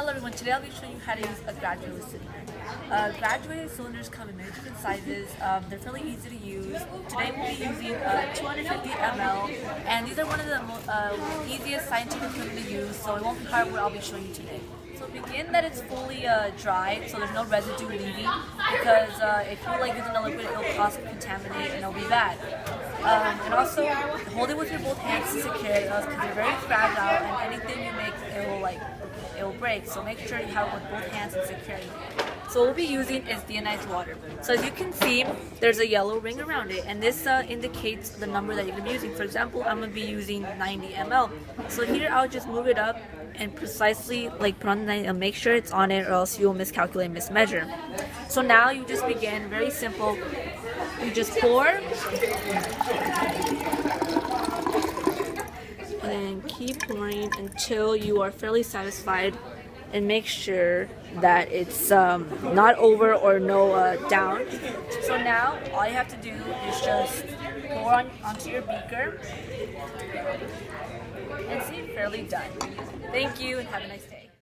Hello everyone, today I'll be showing you how to use a graduated cylinder. Graduated cylinders come in many different sizes. They're fairly easy to use. Today we'll be using 250 ml, and these are one of the easiest scientific equipment to use, so it won't be hard what I'll be showing you today. So begin that it's fully dry, so there's no residue leaving, because if you using a liquid, it'll cross-contaminate and it'll be bad. And also, hold it with your both hands to secure it, because they're very fragile, and anything you make, it will break. So make sure you have it with both hands and secure it. So what we'll be using is deionized water. So as you can see, there's a yellow ring around it, and this indicates the number that you're going to be using. For example, I'm going to be using 90 ml. So here I'll just move it up and precisely put on the 90 and make sure it's on it, or else you'll miscalculate, mismeasure. So now you just begin, very simple. You just pour, and then keep pouring until you are fairly satisfied, and make sure that it's not over or no down. So now all you have to do is just pour onto your beaker, and see, fairly done. Thank you and have a nice day.